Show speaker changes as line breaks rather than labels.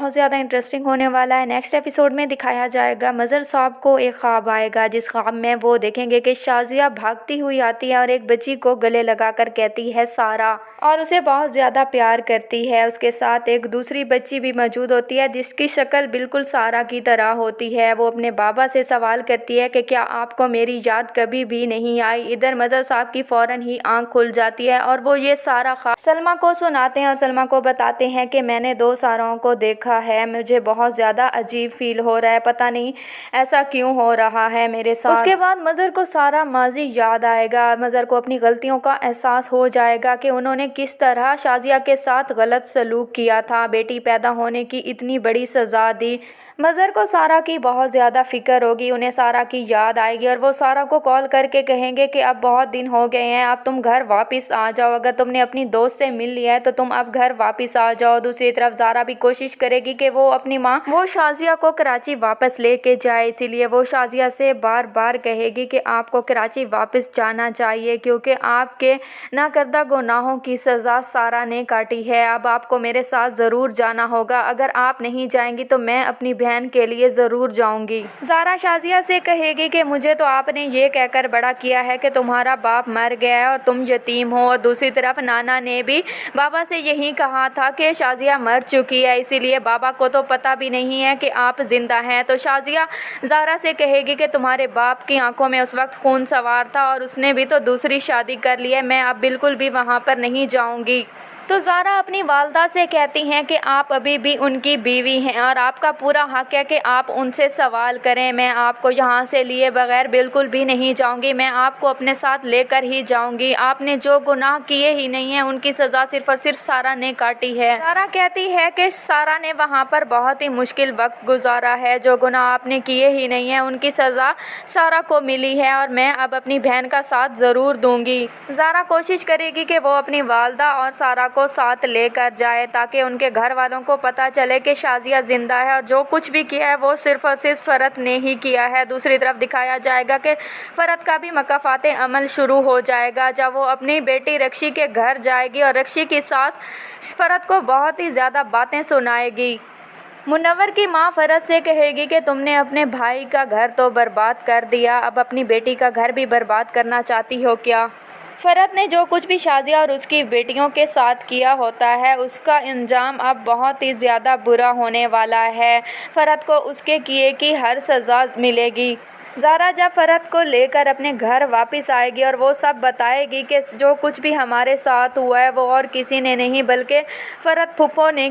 बहुत ज़्यादा इंटरेस्टिंग होने वाला है। नेक्स्ट एपिसोड में दिखाया जाएगा मज़हर साहब को एक ख्वाब आएगा, जिस ख्वाब में वो देखेंगे कि शाज़िया भागती हुई आती है और एक बच्ची को गले लगाकर कहती है सारा, और उसे बहुत ज़्यादा प्यार करती है। उसके साथ एक दूसरी बच्ची भी मौजूद होती है जिसकी शक्ल बिल्कुल सारा की तरह होती है। वो अपने बाबा से सवाल करती है कि क्या आपको मेरी याद कभी भी नहीं आई। इधर मज़हर साहब की फ़ौरन ही आँख खुल जाती है और वो ये सारा ख्वाब सलमा को सुनाते हैं और सलमा को बताते हैं कि मैंने 2 साराओं को देखा है, मुझे बहुत ज़्यादा अजीब फील हो रहा है, पता नहीं ऐसा क्यों हो रहा है मेरे साथ। उसके बाद मज़हर को सारा माजी याद आएगा। मज़हर को अपनी गलतियों का एहसास हो जाएगा कि उन्होंने किस तरह शाज़िया के साथ गलत सलूक किया था, बेटी पैदा होने की इतनी बड़ी सज़ा दी। मज़हर को सारा की बहुत ज़्यादा फ़िक्र होगी, उन्हें सारा की याद आएगी और वो सारा को कॉल करके कहेंगे कि अब बहुत दिन हो गए हैं, अब तुम घर वापस आ जाओ, अगर तुमने अपनी दोस्त से मिल लिया है तो तुम अब घर वापस आ जाओ। दूसरी तरफ ज़ारा भी कोशिश करेगी कि वो अपनी माँ वो शाज़िया को कराची वापस लेके जाए, इसीलिए वो शाज़िया से बार बार कहेगी कि आपको कराची वापस जाना चाहिए क्योंकि आपके नाकर्दा गुनाहों की सज़ा सारा ने काटी है। अब आपको मेरे साथ ज़रूर जाना होगा, अगर आप नहीं जाएंगी तो मैं अपनी बहन के लिए ज़रूर जाऊंगी। ज़ारा शाज़िया से कहेगी कि मुझे तो आपने ये कहकर बड़ा किया है कि तुम्हारा बाप मर गया है और तुम यतीम हो, और दूसरी तरफ नाना ने भी बाबा से यही कहा था कि शाज़िया मर चुकी है, इसीलिए बाबा को तो पता भी नहीं है कि आप जिंदा हैं। तो शाज़िया ज़ारा से कहेगी कि तुम्हारे बाप की आंखों में उस वक्त खून सवार था और उसने भी तो दूसरी शादी कर ली है, मैं अब बिल्कुल भी वहाँ पर नहीं जाऊँगी। तो ज़ारा अपनी वालदा से कहती हैं कि आप अभी भी उनकी बीवी हैं और आपका पूरा हक़ है कि आप उनसे सवाल करें, मैं आपको यहाँ से लिए बगैर बिल्कुल भी नहीं जाऊँगी, मैं आपको अपने साथ लेकर ही जाऊँगी। आपने जो गुनाह किए ही नहीं हैं उनकी सज़ा सिर्फ़ और सिर्फ सारा ने काटी है। ज़ारा कहती है कि सारा ने वहाँ पर बहुत ही मुश्किल वक्त गुजारा है, जो गुनाह आपने किए ही नहीं हैं उनकी सज़ा सारा को मिली है और मैं अब अपनी बहन का साथ ज़रूर दूँगी। ज़ारा कोशिश करेगी कि वो अपनी वालदा और सारा को साथ लेकर जाए ताकि उनके घर वालों को पता चले कि शाज़िया ज़िंदा है और जो कुछ भी किया है वो सिर्फ़ और सिर्फ फ़रत ने ही किया है। दूसरी तरफ दिखाया जाएगा कि फ़रत का भी मकाफ़ाते अमल शुरू हो जाएगा जब वो अपनी बेटी रक्षी के घर जाएगी और रक्षी की सास फ़रत को बहुत ही ज़्यादा बातें सुनाएगी। मुनव्वर की माँ फ़रत से कहेगी कि तुमने अपने भाई का घर तो बर्बाद कर दिया, अब अपनी बेटी का घर भी बर्बाद करना चाहती हो क्या। फ़रत ने जो कुछ भी शाज़िया और उसकी बेटियों के साथ किया होता है उसका अंजाम अब बहुत ही ज़्यादा बुरा होने वाला है। फ़रत को उसके किए की हर सज़ा मिलेगी। ज़ारा जब फ़रत को लेकर अपने घर वापस आएगी और वो सब बताएगी कि जो कुछ भी हमारे साथ हुआ है वो और किसी ने नहीं बल्कि फ़रत फूफो ने